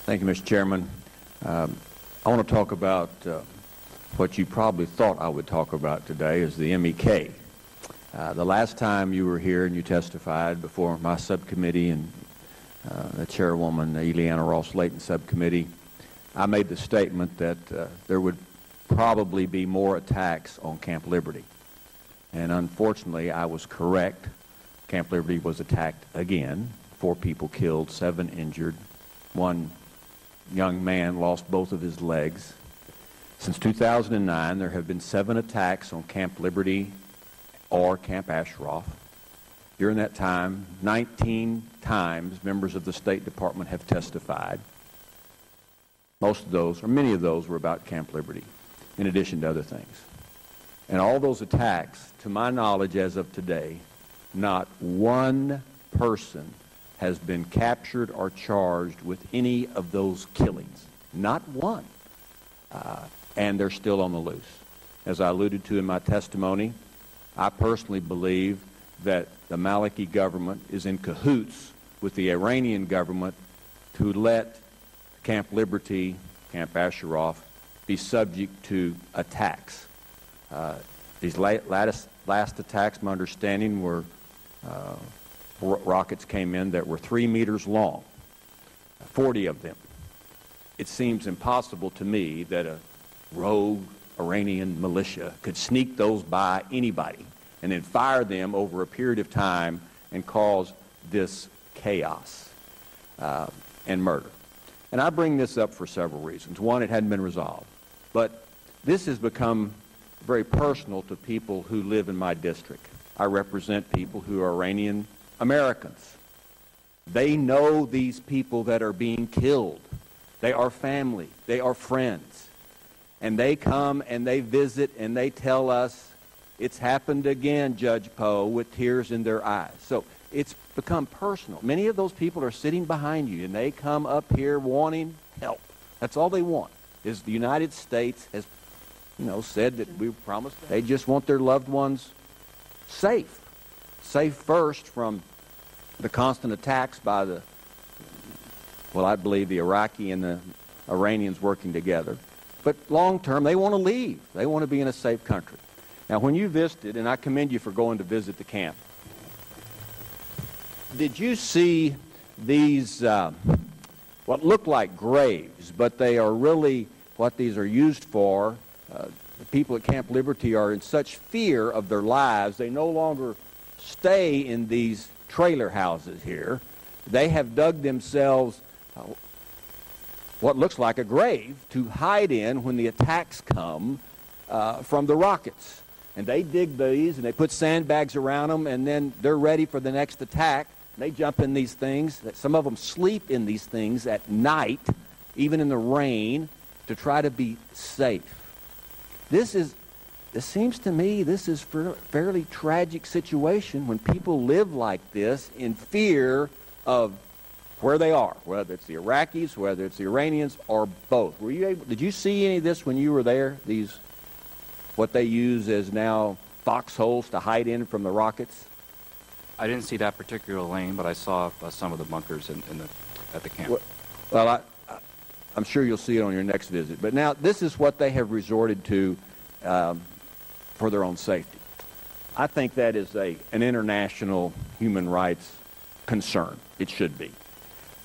Thank you, Mr. Chairman. I want to talk about what you probably thought I would talk about today is the MEK. The last time you were here and you testified before my subcommittee and the chairwoman, Eliana Ross-Layton subcommittee, I made the statement that there would probably be more attacks on Camp Liberty. And unfortunately, I was correct. Camp Liberty was attacked again. 4 people killed, 7 injured. 1 young man lost both of his legs. Since 2009, there have been 7 attacks on Camp Liberty or Camp Ashraf. During that time, 19 times members of the State Department have testified. Most of those, or many of those, were about Camp Liberty, in addition to other things. And all those attacks, to my knowledge as of today, not one person has been captured or charged with any of those killings. Not one. And they're still on the loose. As I alluded to in my testimony, I personally believe that the Maliki government is in cahoots with the Iranian government to let Camp Liberty, Camp Ashraf, be subject to attacks. These last attacks, my understanding, were rockets came in that were 3 meters long, 40 of them. It seems impossible to me that a rogue Iranian militia could sneak those by anybody and then fire them over a period of time and cause this chaos and murder. And I bring this up for several reasons. One, it hadn't been resolved. But this has become very personal to people who live in my district. I represent people who are Iranian Americans. They know these people that are being killed. They are family. They are friends. And they come and they visit and they tell us, it's happened again, Judge Poe, with tears in their eyes. So it's become personal. Many of those people are sitting behind you and they come up here wanting help. That's all they want, is the United States has, said that we promised them. They just want their loved ones safe. Safe first from the constant attacks by I believe the Iraqi and the Iranians working together. But long term, they want to leave. They want to be in a safe country. Now, when you visited, and I commend you for going to visit the camp, did you see these, what look like graves, but they are really what these are used for? The people at Camp Liberty are in such fear of their lives, they no longer stay in these trailer houses here. They have dug themselves what looks like a grave to hide in when the attacks come from the rockets. And they dig these and they put sandbags around them, and then they're ready for the next attack. They jump in these things. Some of them sleep in these things at night, even in the rain, to try to be safe. It seems to me this is a fairly tragic situation when people live like this in fear of where they are, whether it's the Iraqis, whether it's the Iranians, or both. Did you see any of this when you were there? These, what they use as now foxholes to hide in from the rockets? I didn't see that particular lane, but I saw some of the bunkers at the camp. Well, I'm sure you'll see it on your next visit. But now this is what they have resorted to for their own safety. I think that is an international human rights concern. It should be.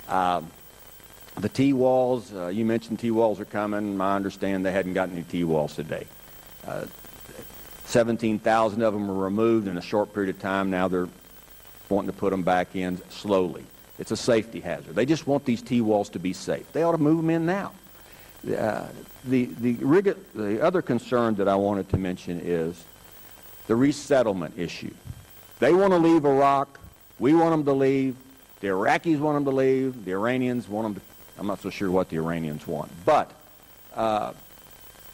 The T-walls, you mentioned T-walls are coming. I understand they hadn't gotten any T-walls today. 17,000 of them were removed in a short period of time. Now they're wanting to put them back in slowly. It's a safety hazard. They just want these T-walls to be safe. They ought to move them in now. The other concern that I wanted to mention is the resettlement issue. They want to leave Iraq. We want them to leave. The Iraqis want them to leave. The Iranians want them to. I'm not so sure what the Iranians want. But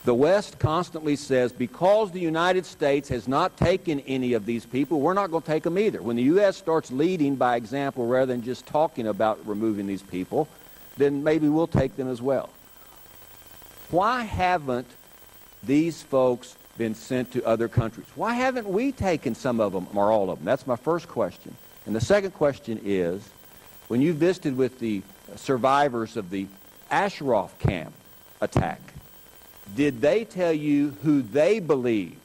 the West constantly says, because the United States has not taken any of these people, we're not going to take them either. When the U.S. starts leading by example rather than just talking about removing these people, then maybe we'll take them as well. Why haven't these folks been sent to other countries? Why haven't we taken some of them or all of them? That's my first question. And the second question is, when you visited with the survivors of the Ashraf camp attack, did they tell you who they believed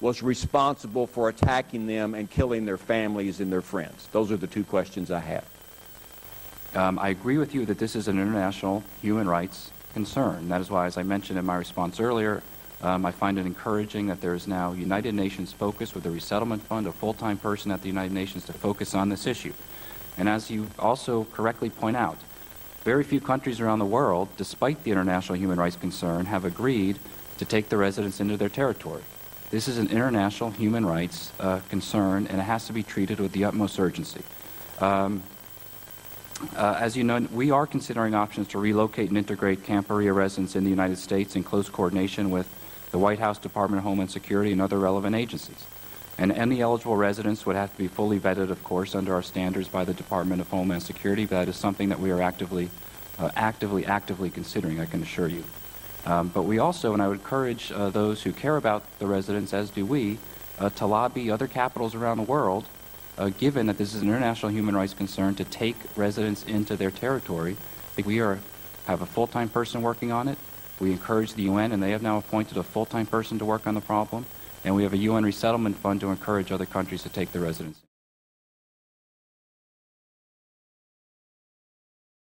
was responsible for attacking them and killing their families and their friends? Those are the two questions I have. I agree with you that this is an international human rights concern. That is why, as I mentioned in my response earlier, I find it encouraging that there is now United Nations focus with the Resettlement Fund, a full-time person at the United Nations to focus on this issue. And as you also correctly point out, very few countries around the world, despite the international human rights concern, have agreed to take the residents into their territory. This is an international human rights concern, and it has to be treated with the utmost urgency. As you know, we are considering options to relocate and integrate Camp Berea residents in the United States in close coordination with the White House, Department of Homeland Security, and other relevant agencies. And any eligible residents would have to be fully vetted, of course, under our standards by the Department of Homeland Security, but that is something that we are actively considering, I can assure you. But we also, and I would encourage those who care about the residents, as do we, to lobby other capitals around the world, given that this is an international human rights concern, to take residents into their territory. I think we have a full-time person working on it. We encourage the UN, and they have now appointed a full-time person to work on the problem. And we have a UN resettlement fund to encourage other countries to take the residents.